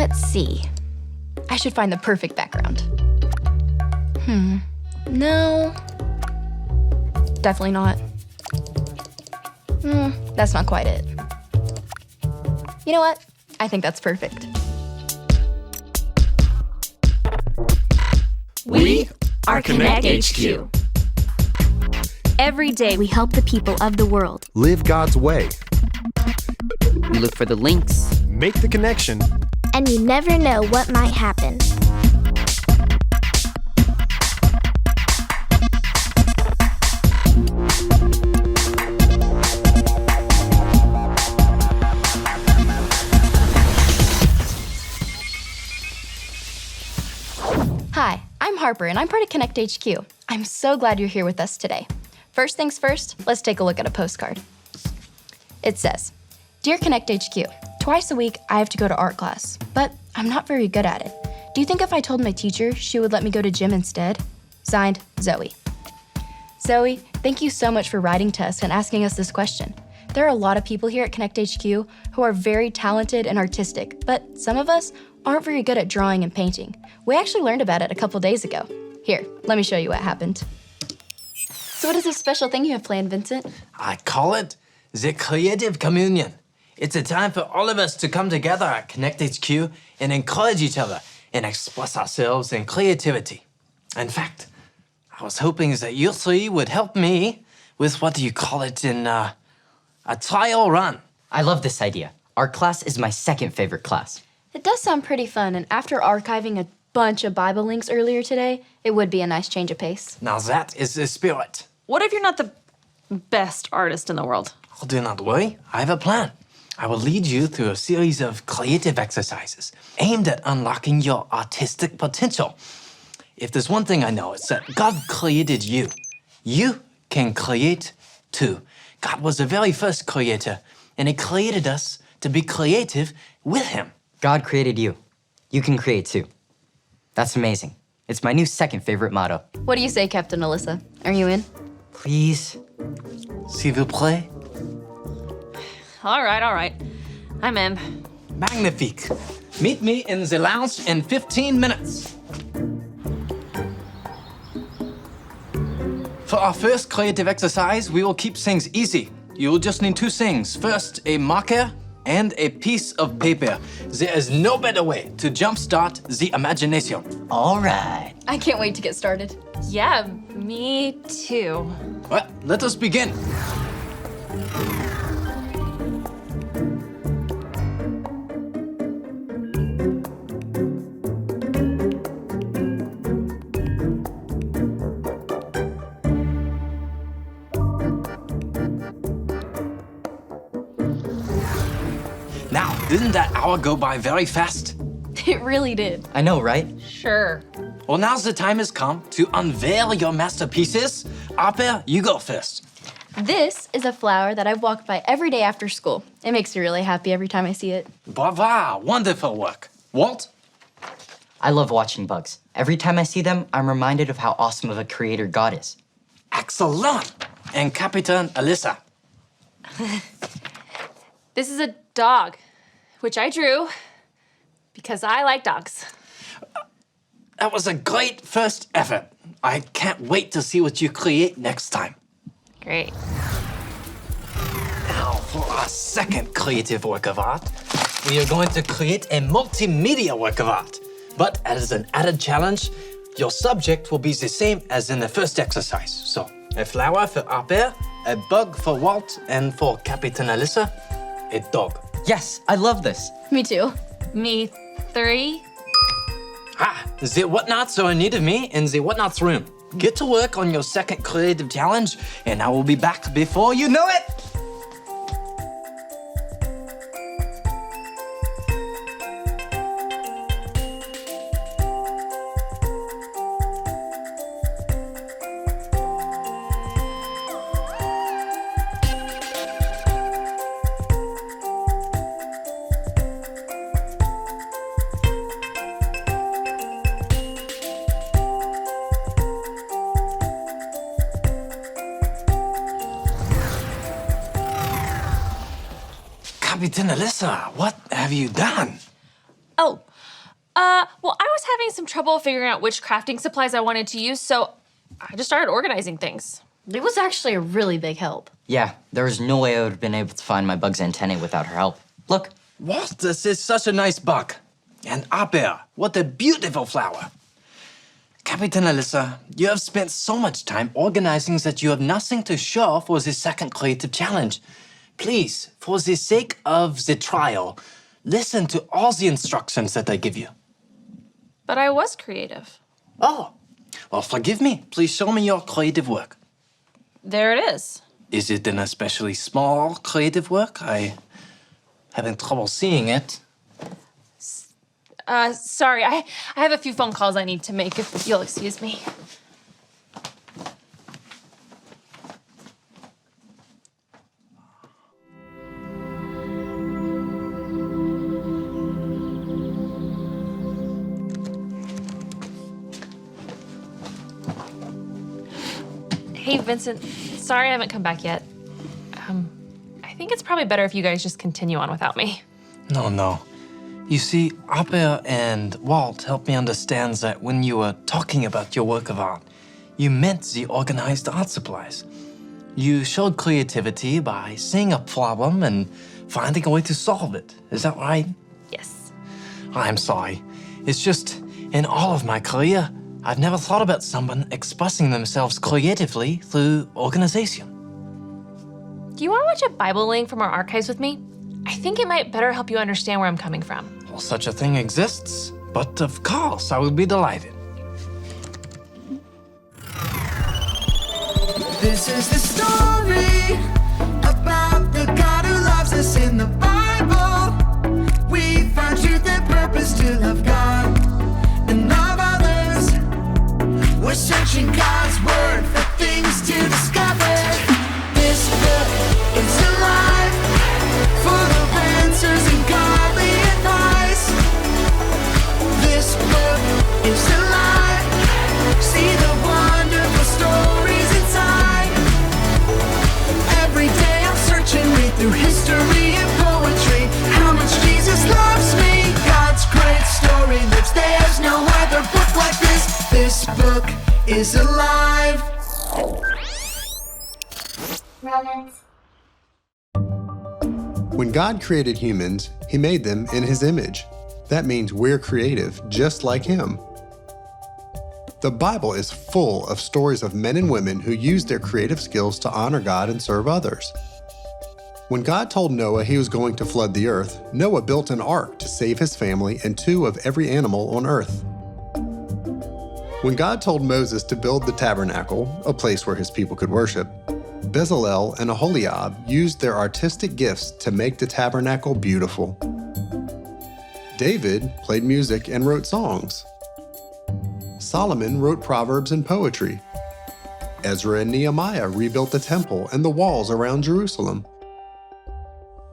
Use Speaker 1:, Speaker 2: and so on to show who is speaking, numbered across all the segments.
Speaker 1: Let's see. I should find the perfect background. No. Definitely not. That's not quite it. You know what? I think that's perfect.
Speaker 2: We are Connect HQ.
Speaker 3: Every day we help the people of the world.
Speaker 4: Live God's way.
Speaker 5: We look for the links.
Speaker 4: Make the connection.
Speaker 6: And you never know what might happen.
Speaker 1: Hi, I'm Harper, and I'm part of Connect HQ. I'm so glad you're here with us today. First things first, let's take a look at a postcard. It says, Dear Connect HQ, twice a week I have to go to art class, but I'm not very good at it. Do you think if I told my teacher, she would let me go to gym instead? Signed, Zoe. Zoe, thank you so much for writing to us and asking us this question. There are a lot of people here at Connect HQ who are very talented and artistic, but some of us aren't very good at drawing and painting. We actually learned about it a couple days ago. Here, let me show you what happened. So what is this special thing you have planned, Vincent?
Speaker 2: I call it the Creative Communion. It's a time for all of us to come together at Connect HQ and encourage each other and express ourselves in creativity. In fact, I was hoping that you three would help me with what do you call it in a trial run.
Speaker 5: I love this idea. Art class is my second favorite class.
Speaker 1: It does sound pretty fun, and after archiving a bunch of Bible links earlier today, it would be a nice change of pace.
Speaker 2: Now that is the spirit.
Speaker 7: What if you're not the best artist in the world?
Speaker 2: Oh, do not worry, I have a plan. I will lead you through a series of creative exercises aimed at unlocking your artistic potential. If there's one thing I know, it's that God created you. You can create too. God was the very first creator, and He created us to be creative with Him.
Speaker 5: God created you. You can create too. That's amazing. It's my new second favorite motto.
Speaker 1: What do you say, Captain Alyssa? Are you in?
Speaker 5: Please?
Speaker 2: S'il vous plaît.
Speaker 7: All right. I'm in.
Speaker 2: Magnifique. Meet me in the lounge in 15 minutes. For our first creative exercise, we will keep things easy. You will just need two things. First, a marker and a piece of paper. There is no better way to jumpstart the imagination.
Speaker 5: All right.
Speaker 1: I can't wait to get started.
Speaker 7: Yeah, me too.
Speaker 2: Well, let us begin. Now, didn't that hour go by very fast?
Speaker 1: It really did.
Speaker 5: I know, right?
Speaker 7: Sure.
Speaker 2: Well, now's the time has come to unveil your masterpieces. Harper, you go first.
Speaker 1: This is a flower that I've walked by every day after school. It makes me really happy every time I see it.
Speaker 2: Bravo, wonderful work. Walt?
Speaker 5: I love watching bugs. Every time I see them, I'm reminded of how awesome of a creator God is.
Speaker 2: Excellent. And Capitan Alyssa?
Speaker 7: This is a dog, which I drew because I like dogs.
Speaker 2: That was a great first effort. I can't wait to see what you create next time.
Speaker 7: Great.
Speaker 2: Now, for our second creative work of art, we are going to create a multimedia work of art. But as an added challenge, your subject will be the same as in the first exercise. So, a flower for Harper, a bug for Walt, and for Capitan Alyssa, a dog.
Speaker 5: Yes, I love this.
Speaker 1: Me too.
Speaker 7: Me 3.
Speaker 2: The whatnots are in need of me in the whatnots room. Get to work on your second creative challenge, and I will be back before you know it. Capitan Alyssa, what have you done?
Speaker 1: Oh,
Speaker 7: Well, I was having some trouble figuring out which crafting supplies I wanted to use, so I just started organizing things.
Speaker 1: It was actually a really big help.
Speaker 5: Yeah, there was no way I would have been able to find my bug's antennae without her help. Look,
Speaker 2: What? This is such a nice bug. And Aber, what a beautiful flower. Captain Alyssa, you have spent so much time organizing that you have nothing to show for the second creative challenge. Please, for the sake of the trial, listen to all the instructions that I give you.
Speaker 7: But I was creative.
Speaker 2: Oh, well, forgive me. Please show me your creative work.
Speaker 7: There it is.
Speaker 2: Is it an especially small creative work? I having trouble seeing it.
Speaker 7: Sorry, I have a few phone calls I need to make, if you'll excuse me. Hey, Vincent, sorry I haven't come back yet. I think it's probably better if you guys just continue on without me.
Speaker 2: No. You see, Aber and Walt helped me understand that when you were talking about your work of art, you meant the organized art supplies. You showed creativity by seeing a problem and finding a way to solve it. Is that right?
Speaker 7: Yes.
Speaker 2: I'm sorry. It's just, in all of my career, I've never thought about someone expressing themselves creatively through organization.
Speaker 7: Do you want to watch a Bible link from our archives with me? I think it might better help you understand where I'm coming from.
Speaker 2: Well, such a thing exists, but of course, I would be delighted.
Speaker 4: This is the story about the God who loves us in the Bible. We find truth and purpose to love God and love others. We're searching God's word for things to discover. This book is alive, full of answers and godly advice. This book is alive. See the wonderful stories inside. Every day I'm searching, read through history and poetry. How much Jesus loves me. God's great story lives. There's no other book like this. This book is alive.
Speaker 8: When God created humans, He made them in His image. That means we're creative, just like Him. The Bible is full of stories of men and women who used their creative skills to honor God and serve others. When God told Noah he was going to flood the earth, Noah built an ark to save his family and 2 of every animal on earth. When God told Moses to build the tabernacle, a place where his people could worship, Bezalel and Aholiab used their artistic gifts to make the tabernacle beautiful. David played music and wrote songs. Solomon wrote proverbs and poetry. Ezra and Nehemiah rebuilt the temple and the walls around Jerusalem.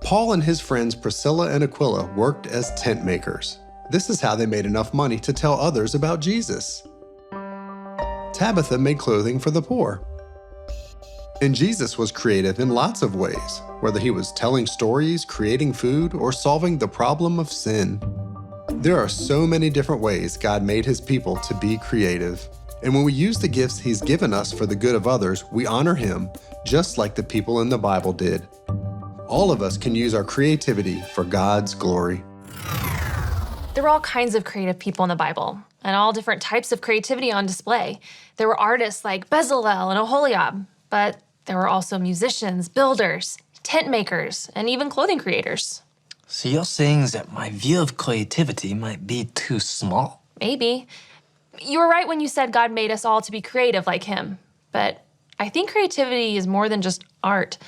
Speaker 8: Paul and his friends Priscilla and Aquila worked as tent makers. This is how they made enough money to tell others about Jesus. Tabitha made clothing for the poor. And Jesus was creative in lots of ways, whether he was telling stories, creating food, or solving the problem of sin. There are so many different ways God made his people to be creative. And when we use the gifts he's given us for the good of others, we honor him, just like the people in the Bible did. All of us can use our creativity for God's glory.
Speaker 7: There were all kinds of creative people in the Bible, and all different types of creativity on display. There were artists like Bezalel and Aholiab, but there were also musicians, builders, tent makers, and even clothing creators.
Speaker 2: So you're saying that my view of creativity might be too small?
Speaker 7: Maybe. You were right when you said God made us all to be creative like him, but I think creativity is more than just art.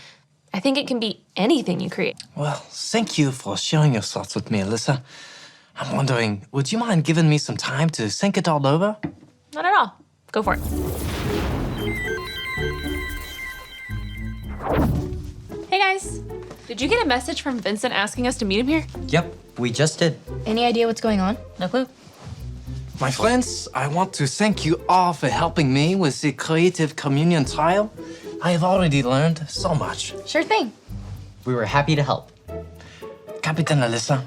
Speaker 7: I think it can be anything you create.
Speaker 2: Well, thank you for sharing your thoughts with me, Alyssa. I'm wondering, would you mind giving me some time to think it all over?
Speaker 7: Not at all. Go for it. Hey guys, did you get a message from Vincent asking us to meet him here?
Speaker 5: Yep, we just did.
Speaker 1: Any idea what's going on?
Speaker 7: No clue.
Speaker 2: My friends, I want to thank you all for helping me with the Creative Communion trial. I have already learned so much.
Speaker 1: Sure thing.
Speaker 5: We were happy to help.
Speaker 2: Captain Alyssa,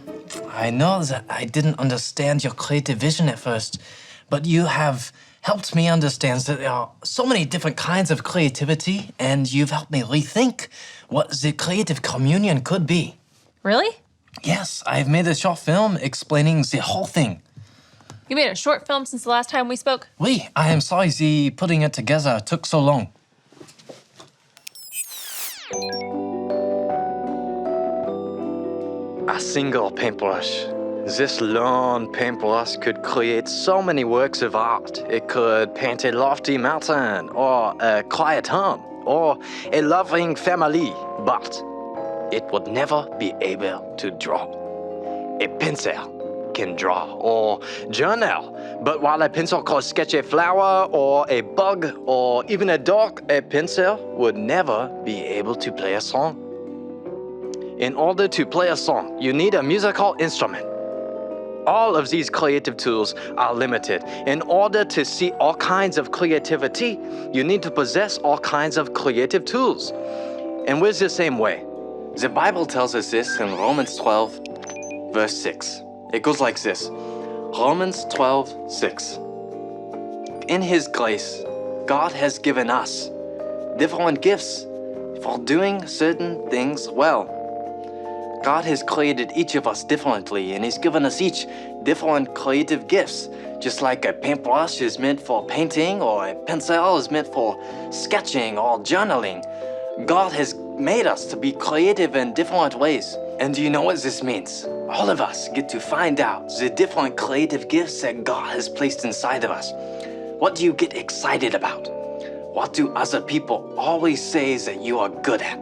Speaker 2: I know that I didn't understand your creative vision at first, but you have helped me understand that there are so many different kinds of creativity, and you've helped me rethink what the creative communion could be.
Speaker 7: Really?
Speaker 2: Yes, I've made a short film explaining the whole thing.
Speaker 7: You made a short film since the last time we spoke?
Speaker 2: Oui, I am sorry the putting it together took so long. A single paintbrush. This lone paintbrush could create so many works of art. It could paint a lofty mountain, or a quiet home, or a loving family, but it would never be able to draw. A pencil can draw or journal, but while a pencil could sketch a flower or a bug or even a dog, a pencil would never be able to play a song. In order to play a song, you need a musical instrument. All of these creative tools are limited. In order to see all kinds of creativity, you need to possess all kinds of creative tools. And we're the same way. The Bible tells us this in Romans 12, verse 6. It goes like this. Romans 12, 6. In His grace, God has given us different gifts for doing certain things well. God has created each of us differently, and He's given us each different creative gifts. Just like a paintbrush is meant for painting, or a pencil is meant for sketching or journaling. God has made us to be creative in different ways. And do you know what this means? All of us get to find out the different creative gifts that God has placed inside of us. What do you get excited about? What do other people always say that you are good at?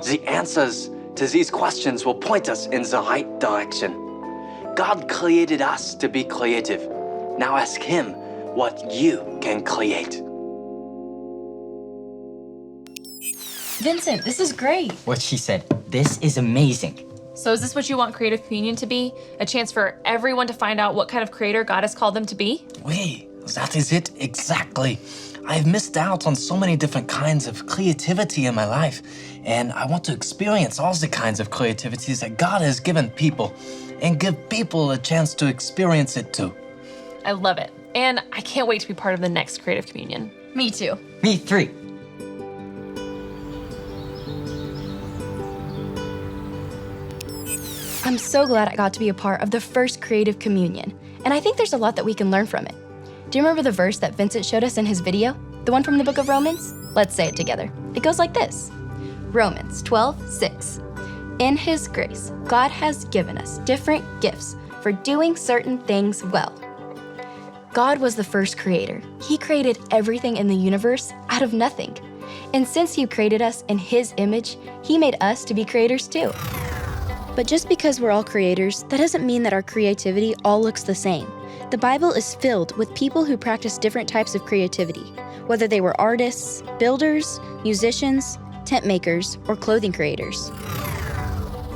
Speaker 2: The answers to these questions will point us in the right direction. God created us to be creative. Now ask Him what you can create.
Speaker 1: Vincent, this is great.
Speaker 5: What she said, this is amazing.
Speaker 7: So is this what you want Creative Communion to be? A chance for everyone to find out what kind of creator God has called them to be?
Speaker 2: Oui, that is it exactly. I've missed out on so many different kinds of creativity in my life, and I want to experience all the kinds of creativities that God has given people and give people a chance to experience it too.
Speaker 7: I love it. And I can't wait to be part of the next Creative Communion.
Speaker 1: Me too.
Speaker 5: Me 3.
Speaker 1: I'm so glad I got to be a part of the first Creative Communion, and I think there's a lot that we can learn from it. Do you remember the verse that Vincent showed us in his video? The one from the book of Romans? Let's say it together. It goes like this. Romans 12:6. In His grace, God has given us different gifts for doing certain things well. God was the first creator. He created everything in the universe out of nothing. And since He created us in His image, He made us to be creators too. But just because we're all creators, that doesn't mean that our creativity all looks the same. The Bible is filled with people who practice different types of creativity, whether they were artists, builders, musicians, tent makers, or clothing creators.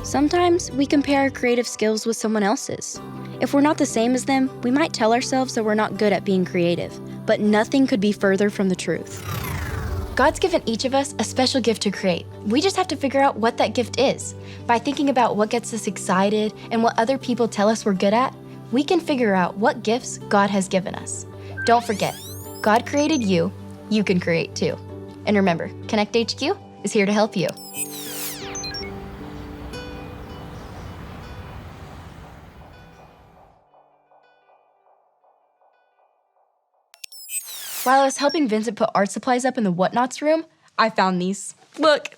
Speaker 1: Sometimes we compare our creative skills with someone else's. If we're not the same as them, we might tell ourselves that we're not good at being creative, but nothing could be further from the truth. God's given each of us a special gift to create. We just have to figure out what that gift is. By thinking about what gets us excited and what other people tell us we're good at, we can figure out what gifts God has given us. Don't forget, God created you, you can create too. And remember, Connect HQ is here to help you. While I was helping Vincent put art supplies up in the Whatnots room, I found these. Look.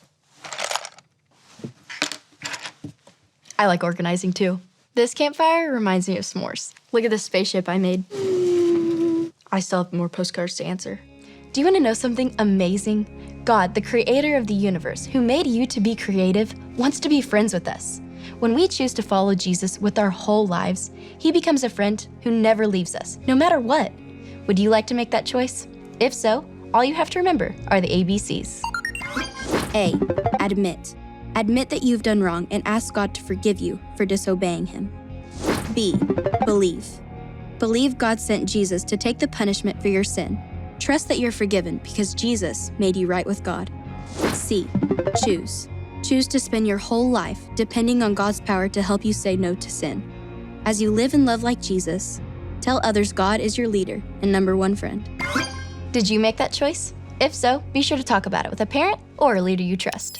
Speaker 1: I like organizing too. This campfire reminds me of s'mores. Look at this spaceship I made. I still have more postcards to answer. Do you want to know something amazing? God, the creator of the universe, who made you to be creative, wants to be friends with us. When we choose to follow Jesus with our whole lives, He becomes a friend who never leaves us, no matter what. Would you like to make that choice? If so, all you have to remember are the ABCs.
Speaker 6: A. Admit. Admit that you've done wrong and ask God to forgive you for disobeying Him. B. Believe. Believe God sent Jesus to take the punishment for your sin. Trust that you're forgiven because Jesus made you right with God. C. Choose. Choose to spend your whole life depending on God's power to help you say no to sin. As you live and love like Jesus, tell others God is your leader and number one friend.
Speaker 1: Did you make that choice? If so, be sure to talk about it with a parent or a leader you trust.